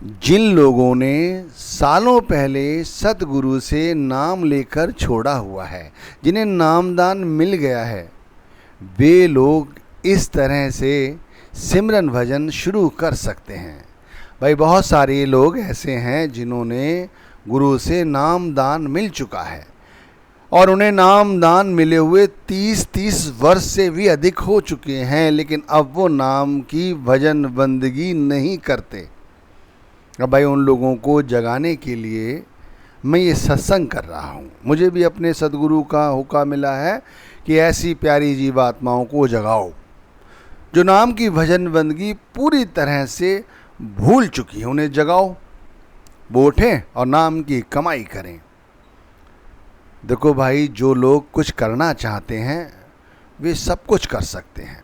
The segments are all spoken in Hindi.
जिन लोगों ने सालों पहले सतगुरु से नाम लेकर छोड़ा हुआ है, जिन्हें नामदान मिल गया है, वे लोग इस तरह से सिमरन भजन शुरू कर सकते हैं। भाई बहुत सारे लोग ऐसे हैं जिन्होंने गुरु से नामदान मिल चुका है और उन्हें नामदान मिले हुए 30-30 वर्ष से भी अधिक हो चुके हैं, लेकिन अब वो नाम की भजन बंदगी नहीं करते। अब भाई उन लोगों को जगाने के लिए मैं ये सत्संग कर रहा हूँ। मुझे भी अपने सदगुरु का हुक्म मिला है कि ऐसी प्यारी जीवात्माओं को जगाओ जो नाम की भजन बंदगी पूरी तरह से भूल चुकी है। उन्हें जगाओ, वो उठें और नाम की कमाई करें। देखो भाई, जो लोग कुछ करना चाहते हैं वे सब कुछ कर सकते हैं,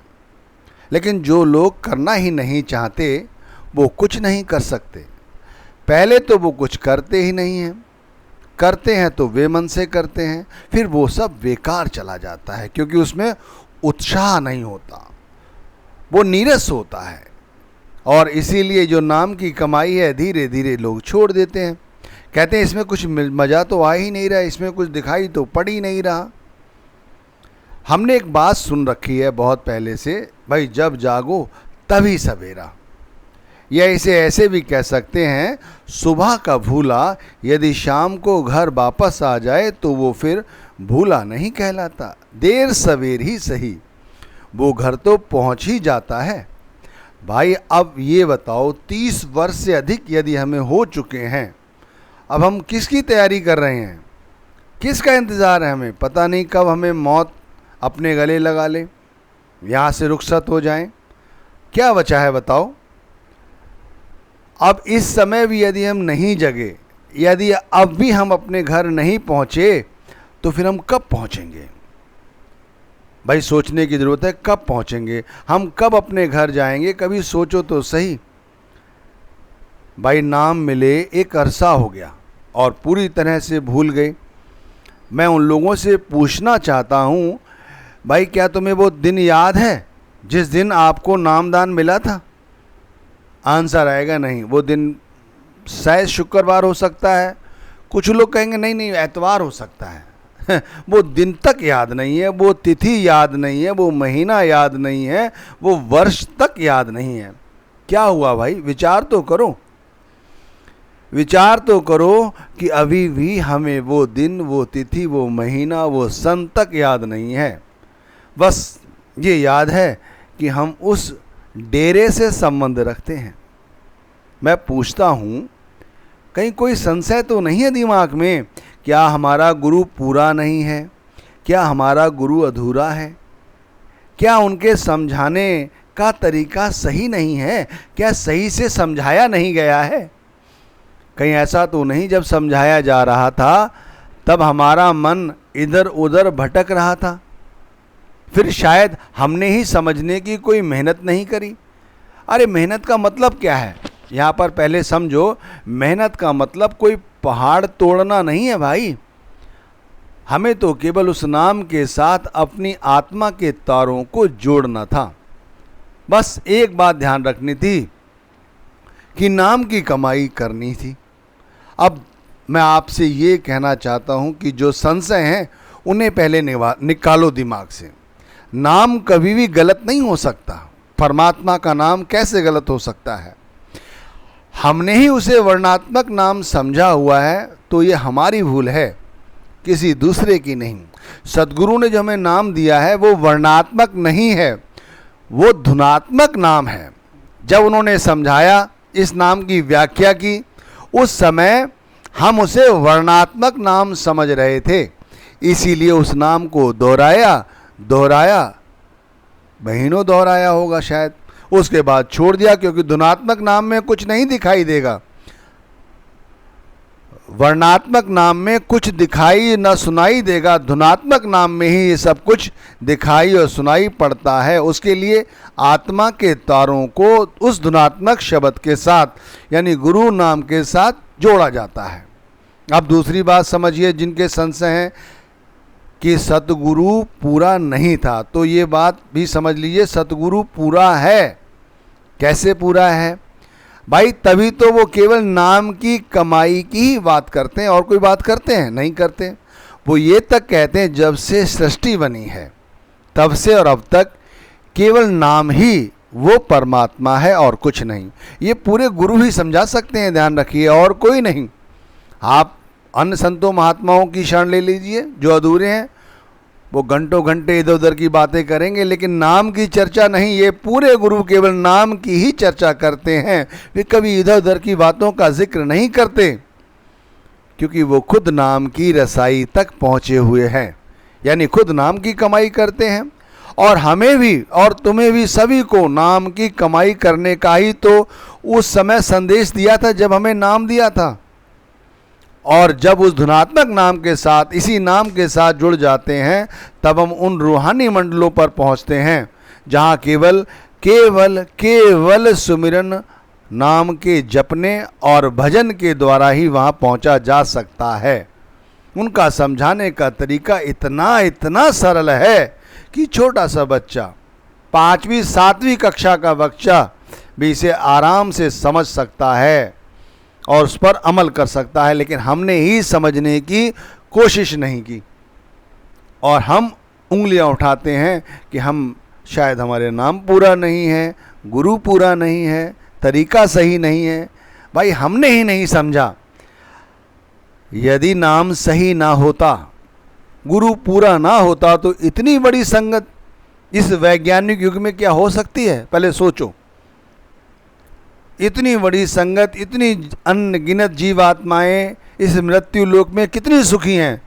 लेकिन जो लोग करना ही नहीं चाहते वो कुछ नहीं कर सकते। पहले तो वो कुछ करते ही नहीं हैं, करते हैं तो वे मन से करते हैं, फिर वो सब बेकार चला जाता है क्योंकि उसमें उत्साह नहीं होता, वो नीरस होता है। और इसीलिए जो नाम की कमाई है धीरे धीरे लोग छोड़ देते हैं। कहते हैं इसमें कुछ मज़ा तो आ ही नहीं रहा, इसमें कुछ दिखाई तो पड़ ही नहीं रहा। हमने एक बात सुन रखी है बहुत पहले से, भाई जब जागो तभी सवेरा। या इसे ऐसे भी कह सकते हैं, सुबह का भूला यदि शाम को घर वापस आ जाए तो वो फिर भूला नहीं कहलाता। देर सवेर ही सही, वो घर तो पहुंच ही जाता है। भाई अब ये बताओ, 30 वर्ष से अधिक यदि हमें हो चुके हैं, अब हम किसकी तैयारी कर रहे हैं? किसका इंतज़ार है हमें? पता नहीं कब हमें मौत अपने गले लगा ले, यहाँ से रुखसत हो जाएं। क्या बचा है बताओ? अब इस समय भी यदि हम नहीं जगे, यदि अब भी हम अपने घर नहीं पहुँचे, तो फिर हम कब पहुँचेंगे? भाई सोचने की ज़रूरत है, कब पहुँचेंगे हम, कब अपने घर जाएंगे? कभी सोचो तो सही। भाई नाम मिले एक अरसा हो गया और पूरी तरह से भूल गए। मैं उन लोगों से पूछना चाहता हूँ, भाई क्या तुम्हें वो दिन याद है जिस दिन आपको नामदान मिला था? आंसर आएगा नहीं। वो दिन शायद शुक्रवार हो सकता है, कुछ लोग कहेंगे नहीं नहीं एतवार हो सकता है। वो दिन तक याद नहीं है, वो तिथि याद नहीं है, वो महीना याद नहीं है, वो वर्ष तक याद नहीं है। क्या हुआ भाई? विचार तो करो, विचार तो करो कि अभी भी हमें वो दिन, वो तिथि, वो महीना, वो सन तक याद नहीं है। बस ये याद है कि हम उस डेरे से संबंध रखते हैं। मैं पूछता हूँ, कहीं कोई संशय तो नहीं है दिमाग में? क्या हमारा गुरु पूरा नहीं है? क्या हमारा गुरु अधूरा है? क्या उनके समझाने का तरीका सही नहीं है? क्या सही से समझाया नहीं गया है? कहीं ऐसा तो नहीं जब समझाया जा रहा था तब हमारा मन इधर उधर भटक रहा था? फिर शायद हमने ही समझने की कोई मेहनत नहीं करी। अरे मेहनत का मतलब क्या है? यहाँ पर पहले समझो, मेहनत का मतलब कोई पहाड़ तोड़ना नहीं है भाई। हमें तो केवल उस नाम के साथ अपनी आत्मा के तारों को जोड़ना था। बस एक बात ध्यान रखनी थी कि नाम की कमाई करनी थी। अब मैं आपसे ये कहना चाहता हूँ कि जो संशय हैं उन्हें पहले निकालो दिमाग से। नाम कभी भी गलत नहीं हो सकता। परमात्मा का नाम कैसे गलत हो सकता है? हमने ही उसे वर्णात्मक नाम समझा हुआ है, तो ये हमारी भूल है, किसी दूसरे की नहीं। सदगुरु ने जो हमें नाम दिया है वो वर्णात्मक नहीं है, वो धुनात्मक नाम है। जब उन्होंने समझाया, इस नाम की व्याख्या की, उस समय हम उसे वर्णात्मक नाम समझ रहे थे, इसीलिए उस नाम को दोहराया, महीनों दोहराया होगा शायद, उसके बाद छोड़ दिया क्योंकि धुनात्मक नाम में कुछ नहीं दिखाई देगा। वर्णात्मक नाम में कुछ दिखाई न सुनाई देगा, धुनात्मक नाम में ही ये सब कुछ दिखाई और सुनाई पड़ता है। उसके लिए आत्मा के तारों को उस धुनात्मक शब्द के साथ यानी गुरु नाम के साथ जोड़ा जाता है। अब दूसरी बात समझिए, जिनके संशय हैं कि सतगुरु पूरा नहीं था, तो ये बात भी समझ लीजिए, सतगुरु पूरा है। कैसे पूरा है? भाई तभी तो वो केवल नाम की कमाई की ही बात करते हैं, और कोई बात करते हैं? नहीं करते। वो ये तक कहते हैं जब से सृष्टि बनी है तब से और अब तक केवल नाम ही वो परमात्मा है और कुछ नहीं। ये पूरे गुरु ही समझा सकते हैं, ध्यान रखिए, और कोई नहीं। आप अन्य संतों महात्माओं की शरण ले लीजिए जो अधूरे हैं, वो घंटों घंटे इधर उधर की बातें करेंगे, लेकिन नाम की चर्चा नहीं। ये पूरे गुरु केवल नाम की ही चर्चा करते हैं, वे कभी इधर उधर की बातों का जिक्र नहीं करते, क्योंकि वो खुद नाम की रसाई तक पहुँचे हुए हैं, यानी खुद नाम की कमाई करते हैं। और हमें भी और तुम्हें भी सभी को नाम की कमाई करने का ही तो उस समय संदेश दिया था जब हमें नाम दिया था। और जब उस धुनात्मक नाम के साथ, इसी नाम के साथ जुड़ जाते हैं, तब हम उन रूहानी मंडलों पर पहुंचते हैं जहां केवल केवल केवल सुमिरन नाम के जपने और भजन के द्वारा ही वहां पहुंचा जा सकता है। उनका समझाने का तरीका इतना इतना सरल है कि छोटा सा बच्चा, 5वीं 7वीं कक्षा का बच्चा भी इसे आराम से समझ सकता है और उस पर अमल कर सकता है। लेकिन हमने ही समझने की कोशिश नहीं की, और हम उंगलियां उठाते हैं कि हम शायद हमारे नाम पूरा नहीं है, गुरु पूरा नहीं है, तरीका सही नहीं है। भाई हमने ही नहीं समझा। यदि नाम सही ना होता, गुरु पूरा ना होता, तो इतनी बड़ी संगत इस वैज्ञानिक युग में क्या हो सकती है? पहले सोचो। इतनी बड़ी संगत, इतनी अनगिनत जीवात्माएं इस मृत्यु लोक में कितनी सुखी हैं।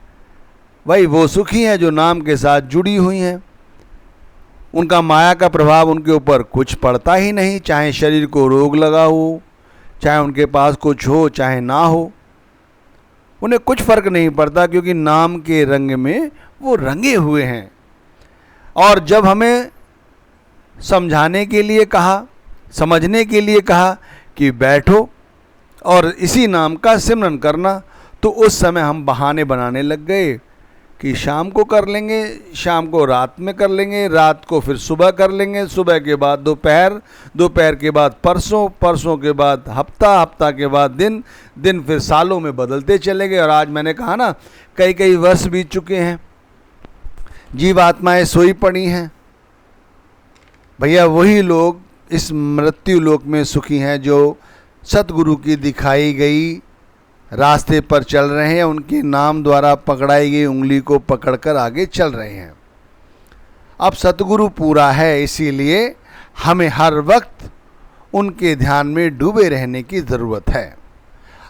भाई वो सुखी हैं जो नाम के साथ जुड़ी हुई हैं। उनका माया का प्रभाव उनके ऊपर कुछ पड़ता ही नहीं, चाहे शरीर को रोग लगा हो, चाहे उनके पास कुछ हो चाहे ना हो, उन्हें कुछ फर्क नहीं पड़ता, क्योंकि नाम के रंग में वो रंगे हुए हैं। और जब हमें समझाने के लिए कहा, समझने के लिए कहा कि बैठो और इसी नाम का सिमरन करना, तो उस समय हम बहाने बनाने लग गए कि शाम को कर लेंगे, शाम को रात में कर लेंगे, रात को फिर सुबह कर लेंगे, सुबह के बाद दोपहर, दोपहर के बाद परसों, परसों के बाद हफ्ता, हफ्ता के बाद दिन, दिन फिर सालों में बदलते चले गए। और आज मैंने कहा ना, कई कई वर्ष बीत चुके हैं, जीवात्माएं सोई पड़ी हैं। भैया वही लोग इस मृत्यु लोक में सुखी हैं जो सतगुरु की दिखाई गई रास्ते पर चल रहे हैं, उनके नाम द्वारा पकड़ाई गई उंगली को पकड़कर आगे चल रहे हैं। अब सतगुरु पूरा है, इसीलिए हमें हर वक्त उनके ध्यान में डूबे रहने की ज़रूरत है।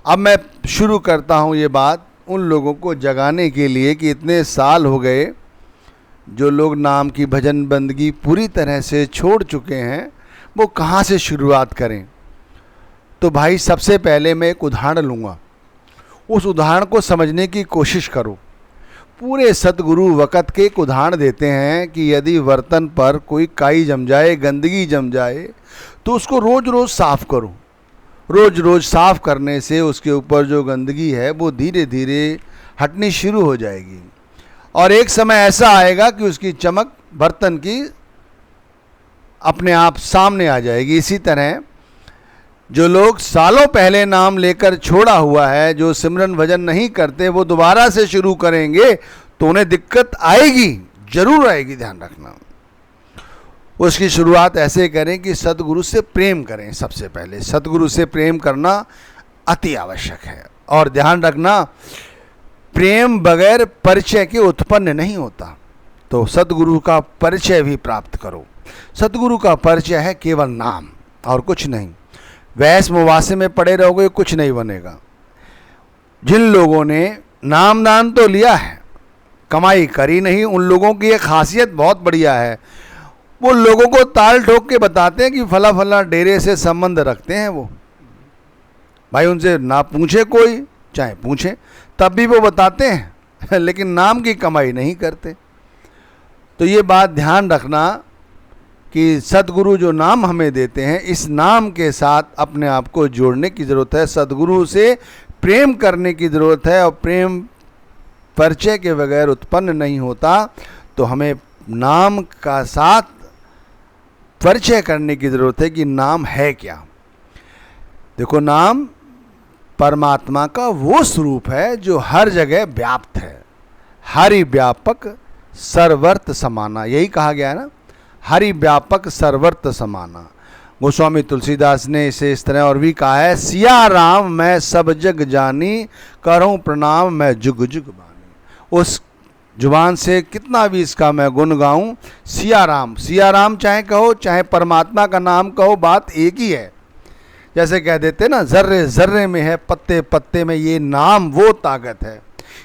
अब मैं शुरू करता हूँ ये बात उन लोगों को जगाने के लिए कि इतने साल हो गए जो लोग नाम की भजन बंदगी पूरी तरह से छोड़ चुके हैं, वो कहाँ से शुरुआत करें। तो भाई सबसे पहले मैं एक उदाहरण लूँगा, उस उदाहरण को समझने की कोशिश करो। पूरे सतगुरु वक़्त के एक उदाहरण देते हैं कि यदि बर्तन पर कोई काई जम जाए, गंदगी जम जाए, तो उसको रोज़ रोज़ साफ़ करो। रोज़ रोज़ साफ़ करने से उसके ऊपर जो गंदगी है वो धीरे धीरे हटनी शुरू हो जाएगी, और एक समय ऐसा आएगा कि उसकी चमक बर्तन की अपने आप सामने आ जाएगी। इसी तरह जो लोग सालों पहले नाम लेकर छोड़ा हुआ है, जो सिमरन भजन नहीं करते, वो दोबारा से शुरू करेंगे तो उन्हें दिक्कत आएगी, जरूर आएगी, ध्यान रखना। उसकी शुरुआत ऐसे करें कि सतगुरु से प्रेम करें। सबसे पहले सतगुरु से प्रेम करना अति आवश्यक है, और ध्यान रखना प्रेम बगैर परिचय के उत्पन्न नहीं होता। तो सतगुरु का परिचय भी प्राप्त करो। सतगुरु का परिचय है केवल नाम और कुछ नहीं। वैस मुवासे में पड़े रहोगे कुछ नहीं बनेगा। जिन लोगों ने नामदान तो लिया है, कमाई करी नहीं, उन लोगों की एक खासियत बहुत बढ़िया है। वो लोगों को ताल ठोक के बताते हैं कि फला फला डेरे से संबंध रखते हैं वो। भाई उनसे ना पूछे कोई, चाहे पूछे तब भी वो बताते हैं, लेकिन नाम की कमाई नहीं करते। तो ये बात ध्यान रखना कि सतगुरु जो नाम हमें देते हैं, इस नाम के साथ अपने आप को जोड़ने की ज़रूरत है। सतगुरु से प्रेम करने की ज़रूरत है, और प्रेम परिचय के बगैर उत्पन्न नहीं होता। तो हमें नाम का साथ परिचय करने की ज़रूरत है कि नाम है क्या। देखो, नाम परमात्मा का वो स्वरूप है जो हर जगह व्याप्त है। हरि व्यापक सर्वर्थ समाना, यही कहा गया है ना, हरि व्यापक सर्वर्थ समाना। गोस्वामी तुलसीदास ने इसे इस तरह और भी कहा है, सिया राम मैं सब जग जानी, करूं प्रणाम मैं जुग जुग बानी। उस जुबान से कितना भी इसका मैं गुण गाऊं, सिया राम चाहे कहो चाहे परमात्मा का नाम कहो, बात एक ही है। जैसे कह देते ना, जर्रे जर्रे में है, पत्ते पत्ते में ये नाम वो ताकत है।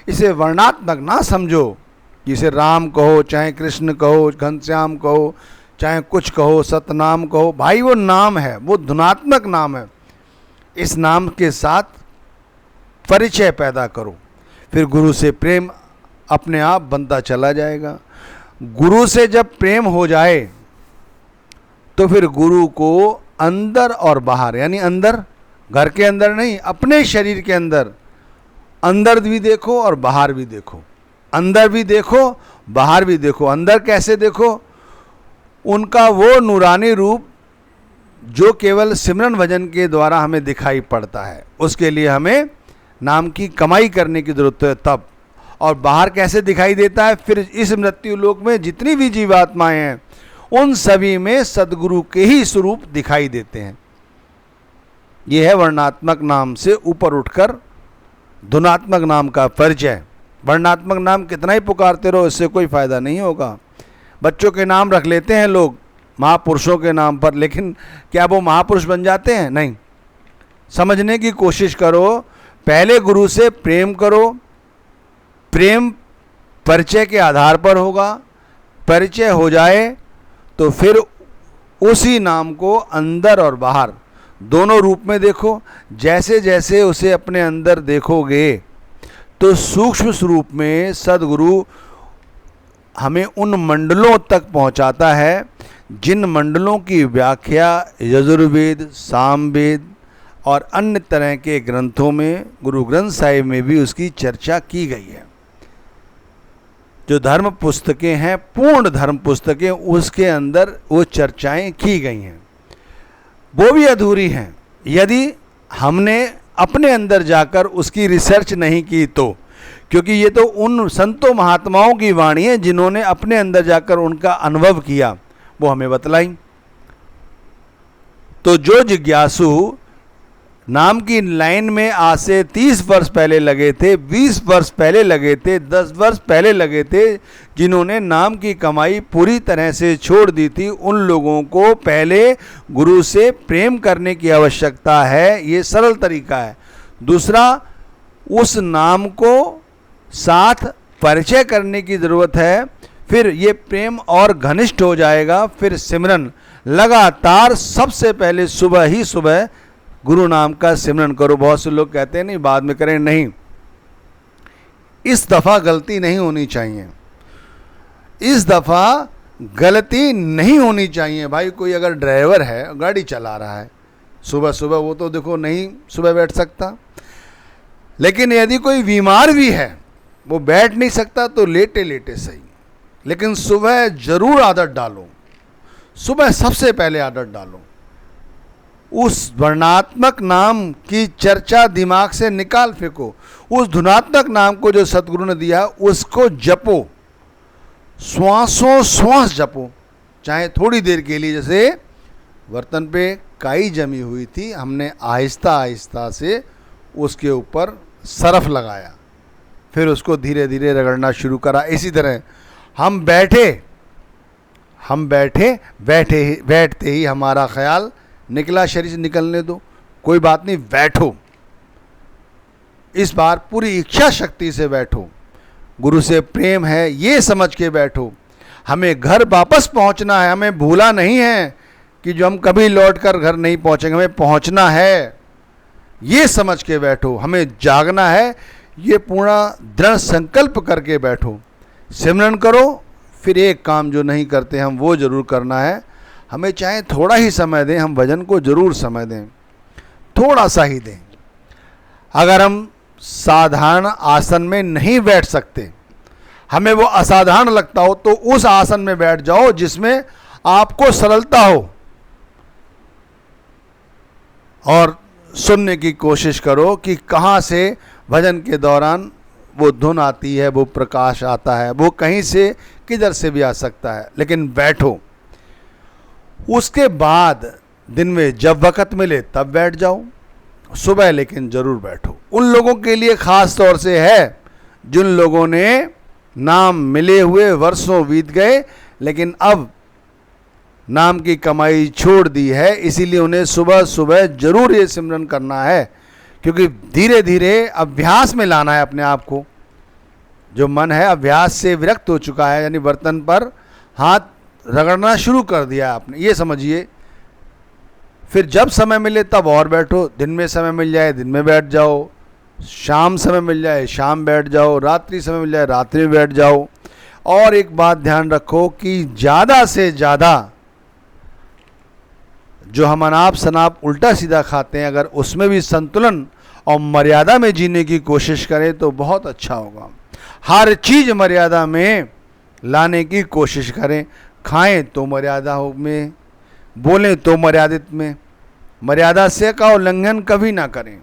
इसे वर्णात्मक ना समझो, जिसे राम कहो चाहे कृष्ण कहो, घनश्याम कहो, चाहे कुछ कहो, सतनाम कहो, भाई वो नाम है, वो धुनात्मक नाम है। इस नाम के साथ परिचय पैदा करो, फिर गुरु से प्रेम अपने आप बनता चला जाएगा। गुरु से जब प्रेम हो जाए तो फिर गुरु को अंदर और बाहर, यानी अंदर, घर के अंदर नहीं, अपने शरीर के अंदर, अंदर भी देखो और बाहर भी देखो, अंदर भी देखो बाहर भी देखो। अंदर कैसे देखो? उनका वो नूरानी रूप जो केवल सिमरन भजन के द्वारा हमें दिखाई पड़ता है, उसके लिए हमें नाम की कमाई करने की जरूरत है तब। और बाहर कैसे दिखाई देता है? फिर इस मृत्यु लोक में जितनी भी जीवात्माएं हैं उन सभी में सदगुरु के ही स्वरूप दिखाई देते हैं। यह है वर्णात्मक नाम से ऊपर उठकर धुनात्मक नाम का परिचय। वर्णात्मक नाम कितना ही पुकारते रहो, इससे कोई फायदा नहीं होगा। बच्चों के नाम रख लेते हैं लोग महापुरुषों के नाम पर, लेकिन क्या वो महापुरुष बन जाते हैं? नहीं। समझने की कोशिश करो, पहले गुरु से प्रेम करो, प्रेम परिचय के आधार पर होगा। परिचय हो जाए तो फिर उसी नाम को अंदर और बाहर दोनों रूप में देखो। जैसे जैसे उसे अपने अंदर देखोगे तो सूक्ष्म स्वरूप में सदगुरु हमें उन मंडलों तक पहुंचाता है जिन मंडलों की व्याख्या यजुर्वेद, सामवेद और अन्य तरह के ग्रंथों में, गुरु ग्रंथ साहिब में भी उसकी चर्चा की गई है। जो धर्म पुस्तकें हैं, पूर्ण धर्म पुस्तकें, उसके अंदर वो चर्चाएं की गई हैं। वो भी अधूरी हैं यदि हमने अपने अंदर जाकर उसकी रिसर्च नहीं की तो, क्योंकि ये तो उन संतों महात्माओं की वाणी है जिन्होंने अपने अंदर जाकर उनका अनुभव किया, वो हमें बतलाई। तो जो जिज्ञासु नाम की लाइन में आज से 30 वर्ष पहले लगे थे, 20 वर्ष पहले लगे थे, 10 वर्ष पहले लगे थे, जिन्होंने नाम की कमाई पूरी तरह से छोड़ दी थी, उन लोगों को पहले गुरु से प्रेम करने की आवश्यकता है। ये सरल तरीका है। दूसरा, उस नाम को साथ परिचय करने की ज़रूरत है। फिर ये प्रेम और घनिष्ठ हो जाएगा। फिर सिमरन लगातार, सबसे पहले सुबह ही सुबह गुरु नाम का सिमरन करो। बहुत से लोग कहते हैं नहीं बाद में करें, नहीं, इस दफ़ा गलती नहीं होनी चाहिए। इस दफ़ा गलती नहीं होनी चाहिए। भाई कोई अगर ड्राइवर है, गाड़ी चला रहा है सुबह सुबह, वो तो देखो नहीं सुबह बैठ सकता, लेकिन यदि कोई बीमार भी है, वो बैठ नहीं सकता तो लेटे लेटे सही, लेकिन सुबह जरूर आदत डालो। सुबह सबसे पहले आदत डालो। उस वर्णात्मक नाम की चर्चा दिमाग से निकाल फेंको। उस धुनात्मक नाम को जो सतगुरु ने दिया उसको जपो, श्वासों श्वास जपो, चाहे थोड़ी देर के लिए। जैसे बर्तन पे काई जमी हुई थी, हमने आहिस्ता आहिस्ता से उसके ऊपर सरफ लगाया, फिर उसको धीरे धीरे रगड़ना शुरू करा। इसी तरह हम बैठते ही हमारा ख्याल निकला, शरीर से निकलने दो, कोई बात नहीं, बैठो। इस बार पूरी इच्छा शक्ति से बैठो। गुरु से प्रेम है ये समझ के बैठो। हमें घर वापस पहुंचना है, हमें भूला नहीं है कि जो हम कभी लौट कर घर नहीं पहुंचेंगे, हमें पहुंचना है ये समझ के बैठो। हमें जागना है ये पूरा दृढ़ संकल्प करके बैठो। सिमरन करो। फिर एक काम जो नहीं करते हम वो जरूर करना है। हमें चाहे थोड़ा ही समय दें, हम भजन को जरूर समय दें, थोड़ा सा ही दें। अगर हम साधारण आसन में नहीं बैठ सकते, हमें वो असाधारण लगता हो, तो उस आसन में बैठ जाओ जिसमें आपको सरलता हो और सुनने की कोशिश करो कि कहाँ से भजन के दौरान वो धुन आती है, वो प्रकाश आता है, वो कहीं से किधर से भी आ सकता है, लेकिन बैठो। उसके बाद दिन में जब वक़्त मिले तब बैठ जाओ, सुबह लेकिन ज़रूर बैठो। उन लोगों के लिए ख़ास तौर से है जिन लोगों ने नाम मिले हुए वर्षों बीत गए लेकिन अब नाम की कमाई छोड़ दी है, इसीलिए उन्हें सुबह सुबह ज़रूर ये सिमरन करना है, क्योंकि धीरे धीरे अभ्यास में लाना है अपने आप को। जो मन है अभ्यास से विरक्त हो चुका है, यानी बर्तन पर हाथ रगड़ना शुरू कर दिया आपने, ये समझिए। फिर जब समय मिले तब और बैठो, दिन में समय मिल जाए दिन में बैठ जाओ, शाम समय मिल जाए शाम बैठ जाओ, रात्रि समय मिल जाए रात्रि में बैठ जाओ। और एक बात ध्यान रखो कि ज़्यादा से ज़्यादा जो हम अनाप शनाप उल्टा सीधा खाते हैं, अगर उसमें भी संतुलन और मर्यादा में जीने की कोशिश करें तो बहुत अच्छा होगा। हर चीज़ मर्यादा में लाने की कोशिश करें, खाएं तो मर्यादा में, बोलें तो मर्यादित में, मर्यादा से का उल्लंघन कभी ना करें।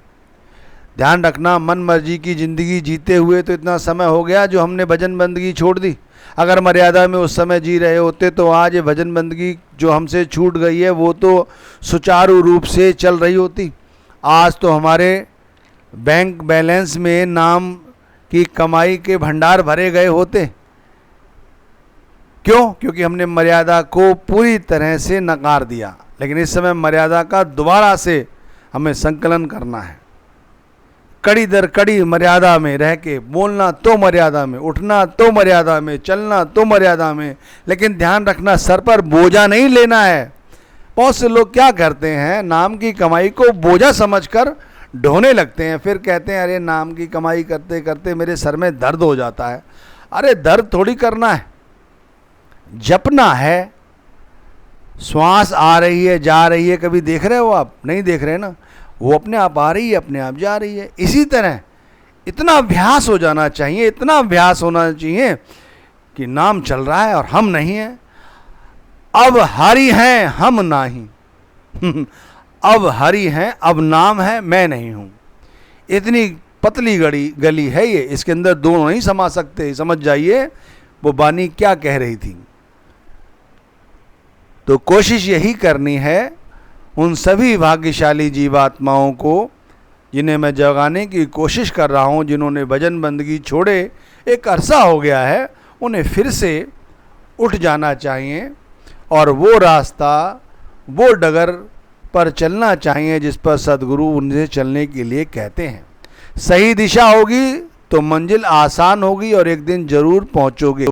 ध्यान रखना, मन मर्जी की ज़िंदगी जीते हुए तो इतना समय हो गया जो हमने भजन बंदगी छोड़ दी। अगर मर्यादा में उस समय जी रहे होते तो आज ये भजन बंदगी जो हमसे छूट गई है वो तो सुचारू रूप से चल रही होती। आज तो हमारे बैंक बैलेंस में नाम की कमाई के भंडार भरे गए होते। क्यों? क्योंकि हमने मर्यादा को पूरी तरह से नकार दिया। लेकिन इस समय मर्यादा का दोबारा से हमें संकलन करना है। कड़ी दर कड़ी मर्यादा में रह के बोलना तो मर्यादा में, उठना तो मर्यादा में, चलना तो मर्यादा में, लेकिन ध्यान रखना सर पर बोझा नहीं लेना है। बहुत से लोग क्या करते हैं, नाम की कमाई को बोझा समझकर ढोने लगते हैं, फिर कहते हैं अरे नाम की कमाई करते करते मेरे सर में दर्द हो जाता है। अरे दर्द थोड़ी करना है, जपना है। श्वास आ रही है जा रही है, कभी देख रहे हो आप? नहीं देख रहे ना, वो अपने आप आ रही है अपने आप जा रही है। इसी तरह इतना अभ्यास हो जाना चाहिए, इतना अभ्यास होना चाहिए कि नाम चल रहा है और हम नहीं हैं। अब हरि हैं हम नहीं अब हरि हैं, अब नाम है मैं नहीं हूँ। इतनी पतली गली है ये, इसके अंदर दोनों नहीं समा सकते। समझ जाइए वो बानी क्या कह रही थी। तो कोशिश यही करनी है उन सभी भाग्यशाली जीवात्माओं को जिन्हें मैं जगाने की कोशिश कर रहा हूँ, जिन्होंने भजन बंदगी छोड़े एक अरसा हो गया है, उन्हें फिर से उठ जाना चाहिए और वो रास्ता, वो डगर पर चलना चाहिए जिस पर सद्गुरु उन्हें चलने के लिए कहते हैं। सही दिशा होगी तो मंजिल आसान होगी और एक दिन जरूर पहुँचोगे।